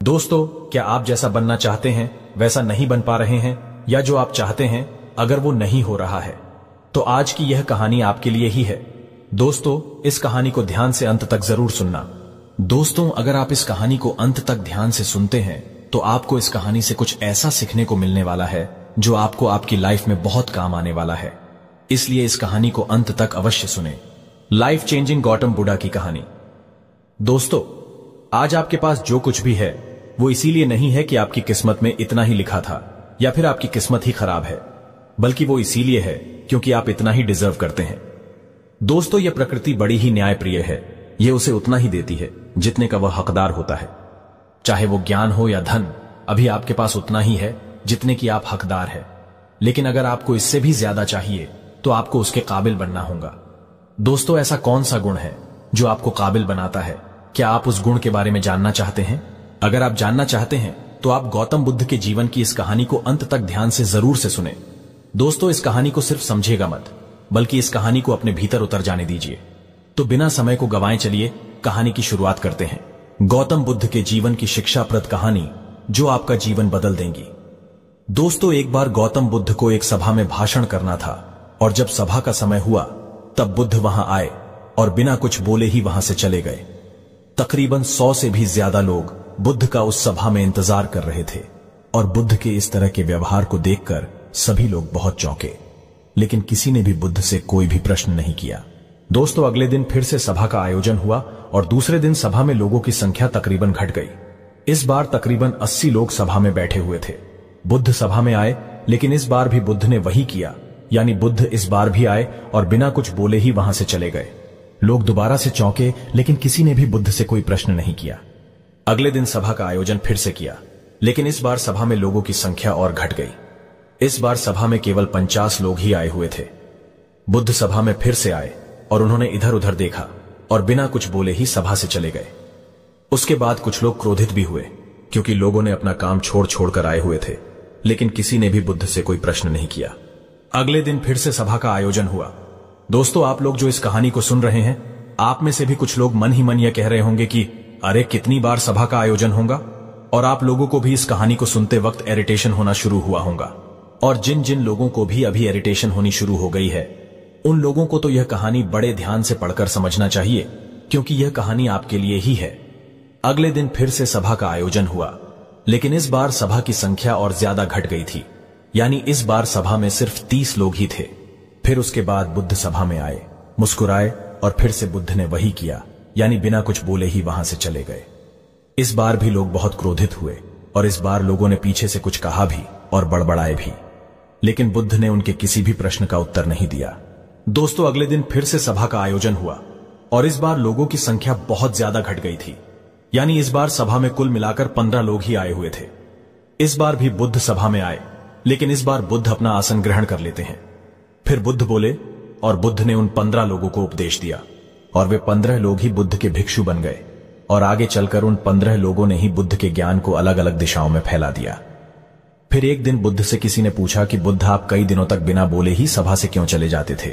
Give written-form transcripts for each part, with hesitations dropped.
दोस्तों, क्या आप जैसा बनना चाहते हैं वैसा नहीं बन पा रहे हैं, या जो आप चाहते हैं अगर वो नहीं हो रहा है, तो आज की यह कहानी आपके लिए ही है। दोस्तों, इस कहानी को ध्यान से अंत तक जरूर सुनना। दोस्तों, अगर आप इस कहानी को अंत तक ध्यान से सुनते हैं तो आपको इस कहानी से कुछ ऐसा सीखने को मिलने वाला है जो आपको आपकी लाइफ में बहुत काम आने वाला है। इसलिए इस कहानी को अंत तक अवश्य सुने। लाइफ चेंजिंग गौतम बुद्धा की कहानी। दोस्तों, आज आपके पास जो कुछ भी है वो इसीलिए नहीं है कि आपकी किस्मत में इतना ही लिखा था या फिर आपकी किस्मत ही खराब है, बल्कि वो इसीलिए है क्योंकि आप इतना ही डिजर्व करते हैं। दोस्तों, यह प्रकृति बड़ी ही न्यायप्रिय है। यह उसे उतना ही देती है जितने का वह हकदार होता है। चाहे वो ज्ञान हो या धन, अभी आपके पास उतना ही है जितने की आप हकदार है। लेकिन अगर आपको इससे भी ज्यादा चाहिए तो आपको उसके काबिल बनना होगा। दोस्तों, ऐसा कौन सा गुण है जो आपको काबिल बनाता है? क्या आप उस गुण के बारे में जानना चाहते हैं? अगर आप जानना चाहते हैं तो आप गौतम बुद्ध के जीवन की इस कहानी को अंत तक ध्यान से जरूर से सुने। दोस्तों, इस कहानी को सिर्फ समझेगा मत, बल्कि इस कहानी को अपने भीतर उतर जाने दीजिए। तो बिना समय को गंवाए चलिए कहानी की शुरुआत करते हैं। गौतम बुद्ध के जीवन की शिक्षाप्रद कहानी जो आपका जीवन बदल देंगी। दोस्तों, एक बार गौतम बुद्ध को एक सभा में भाषण करना था और जब सभा का समय हुआ तब बुद्ध वहां आए और बिना कुछ बोले ही वहां से चले गए। तकरीबन 100 से भी ज्यादा लोग बुद्ध का उस सभा में इंतजार कर रहे थे और बुद्ध के इस तरह के व्यवहार को देखकर सभी लोग बहुत चौंके, लेकिन किसी ने भी बुद्ध से कोई भी प्रश्न नहीं किया। दोस्तों, अगले दिन फिर से सभा का आयोजन हुआ और दूसरे दिन सभा में लोगों की संख्या तकरीबन घट गई। इस बार तकरीबन 80 लोग सभा में बैठे हुए थे। बुद्ध सभा में आए, लेकिन इस बार भी बुद्ध ने वही किया, यानी बुद्ध इस बार भी आए और बिना कुछ बोले ही वहां से चले गए। लोग दोबारा से चौंके, लेकिन किसी ने भी बुद्ध से कोई प्रश्न नहीं किया। अगले दिन सभा का आयोजन फिर से किया, लेकिन इस बार सभा में लोगों की संख्या और घट गई। इस बार सभा में केवल 50 लोग ही आए हुए थे। बुद्ध सभा में फिर से आए और उन्होंने इधर उधर देखा और बिना कुछ बोले ही सभा से चले गए। उसके बाद कुछ लोग क्रोधित भी हुए क्योंकि लोगों ने अपना काम छोड़ छोड़कर आए हुए थे, लेकिन किसी ने भी बुद्ध से कोई प्रश्न नहीं किया। अगले दिन फिर से सभा का आयोजन हुआ। दोस्तों, आप लोग जो इस कहानी को सुन रहे हैं, आप में से भी कुछ लोग मन ही मन यह कह रहे होंगे कि अरे कितनी बार सभा का आयोजन होगा, और आप लोगों को भी इस कहानी को सुनते वक्त इरिटेशन होना शुरू हुआ होगा। और जिन जिन लोगों को भी अभी इरिटेशन होनी शुरू हो गई है, उन लोगों को तो यह कहानी बड़े ध्यान से पढ़कर समझना चाहिए, क्योंकि यह कहानी आपके लिए ही है। अगले दिन फिर से सभा का आयोजन हुआ, लेकिन इस बार सभा की संख्या और ज्यादा घट गई थी, यानी इस बार सभा में सिर्फ 30 लोग ही थे। फिर उसके बाद बुद्ध सभा में आए, मुस्कुराए और फिर से बुद्ध ने वही किया, यानी बिना कुछ बोले ही वहां से चले गए। इस बार भी लोग बहुत क्रोधित हुए और इस बार लोगों ने पीछे से कुछ कहा भी और बड़बड़ाए भी, लेकिन बुद्ध ने उनके किसी भी प्रश्न का उत्तर नहीं दिया। दोस्तों, अगले दिन फिर से सभा का आयोजन हुआ और इस बार लोगों की संख्या बहुत ज्यादा घट गई थी, यानी इस बार सभा में कुल मिलाकर 15 लोग ही आए हुए थे। इस बार भी बुद्ध सभा में आए, लेकिन इस बार बुद्ध अपना आसन ग्रहण कर लेते हैं। फिर बुद्ध बोले और बुद्ध ने उन 15 लोगों को उपदेश दिया और वे 15 लोग ही बुद्ध के भिक्षु बन गए और आगे चलकर उन 15 लोगों ने ही बुद्ध के ज्ञान को अलग अलग दिशाओं में फैला दिया। फिर एक दिन बुद्ध से किसी ने पूछा कि बुद्ध, आप कई दिनों तक बिना बोले ही सभा से क्यों चले जाते थे?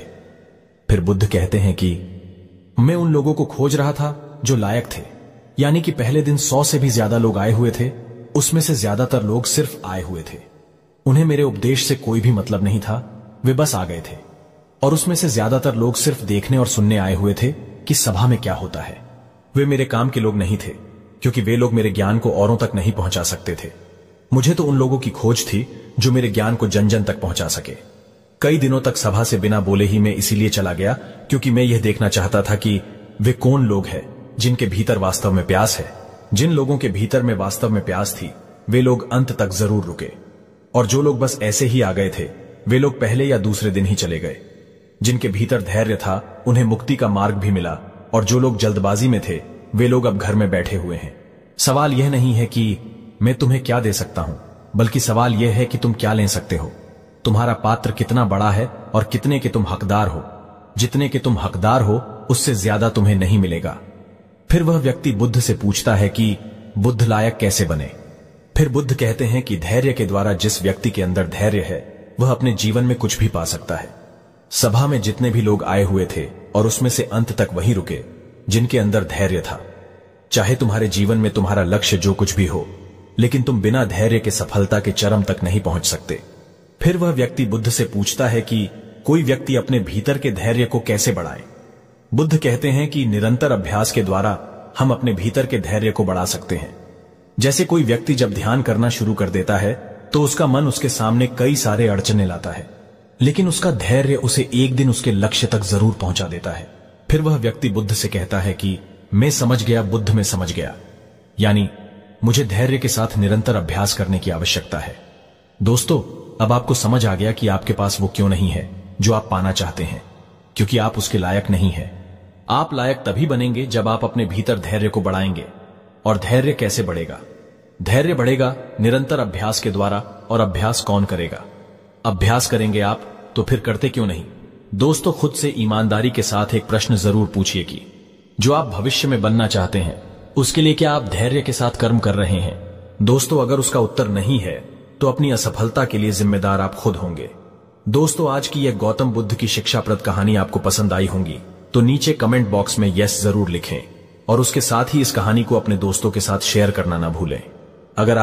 फिर बुद्ध कहते हैं कि मैं उन लोगों को खोज रहा था जो लायक थे, यानी कि पहले दिन 100 से भी ज्यादा लोग आए हुए थे, उसमें से ज्यादातर लोग सिर्फ आए हुए थे। उन्हें मेरे उपदेश से कोई भी मतलब नहीं था, वे बस आ गए थे। और उसमें से ज्यादातर लोग सिर्फ देखने और सुनने आए हुए थे कि सभा में क्या होता है। वे मेरे काम के लोग नहीं थे, क्योंकि वे लोग मेरे ज्ञान को औरों तक नहीं पहुंचा सकते थे। मुझे तो उन लोगों की खोज थी जो मेरे ज्ञान को जन जन तक पहुंचा सके। कई दिनों तक सभा से बिना बोले ही मैं इसीलिए चला गया क्योंकि मैं यह देखना चाहता था कि वे कौन लोग हैं जिनके भीतर वास्तव में प्यास है। जिन लोगों के भीतर में वास्तव में प्यास थी, वे लोग अंत तक जरूर रुके, और जो लोग बस ऐसे ही आ गए थे, वे लोग पहले या दूसरे दिन ही चले गए। जिनके भीतर धैर्य था, उन्हें मुक्ति का मार्ग भी मिला, और जो लोग जल्दबाजी में थे, वे लोग अब घर में बैठे हुए हैं। सवाल यह नहीं है कि मैं तुम्हें क्या दे सकता हूं, बल्कि सवाल यह है कि तुम क्या ले सकते हो। तुम्हारा पात्र कितना बड़ा है और कितने के तुम हकदार हो। जितने के तुम हकदार हो, उससे ज्यादा तुम्हें नहीं मिलेगा। फिर वह व्यक्ति बुद्ध से पूछता है कि बुद्ध लायक कैसे बने। फिर बुद्ध कहते हैं कि धैर्य के द्वारा जिस व्यक्ति के अंदर धैर्य है, वह अपने जीवन में कुछ भी पा सकता है। सभा में जितने भी लोग आए हुए थे और उसमें से अंत तक वही रुके जिनके अंदर धैर्य था। चाहे तुम्हारे जीवन में तुम्हारा लक्ष्य जो कुछ भी हो, लेकिन तुम बिना धैर्य के सफलता के चरम तक नहीं पहुंच सकते। फिर वह व्यक्ति बुद्ध से पूछता है कि कोई व्यक्ति अपने भीतर के धैर्य को कैसे बढ़ाए। बुद्ध कहते हैं कि निरंतर अभ्यास के द्वारा हम अपने भीतर के धैर्य को बढ़ा सकते हैं। जैसे कोई व्यक्ति जब ध्यान करना शुरू कर देता है तो उसका मन उसके सामने कई सारे अड़चने लाता है, लेकिन उसका धैर्य उसे एक दिन उसके लक्ष्य तक जरूर पहुंचा देता है। फिर वह व्यक्ति बुद्ध से कहता है कि मैं समझ गया, बुद्ध में समझ गया, यानी मुझे धैर्य के साथ निरंतर अभ्यास करने की आवश्यकता है। दोस्तों, अब आपको समझ आ गया कि आपके पास वो क्यों नहीं है जो आप पाना चाहते हैं, क्योंकि आप उसके लायक नहीं है। आप लायक तभी बनेंगे जब आप अपने भीतर धैर्य को बढ़ाएंगे। और धैर्य कैसे बढ़ेगा? धैर्य बढ़ेगा निरंतर अभ्यास के द्वारा। और अभ्यास कौन करेगा? अभ्यास करेंगे आप, तो फिर करते क्यों नहीं? दोस्तों, खुद से ईमानदारी के साथ एक प्रश्न जरूर पूछिए कि जो आप भविष्य में बनना चाहते हैं उसके लिए क्या आप धैर्य के साथ कर्म कर रहे हैं? दोस्तों, अगर उसका उत्तर नहीं है तो अपनी असफलता के लिए जिम्मेदार आप खुद होंगे। दोस्तों, आज की यह गौतम बुद्ध की शिक्षाप्रद कहानी आपको पसंद आई होंगी तो नीचे कमेंट बॉक्स में यस जरूर लिखें और उसके साथ ही इस कहानी को अपने दोस्तों के साथ शेयर करना ना भूलें। अगर आप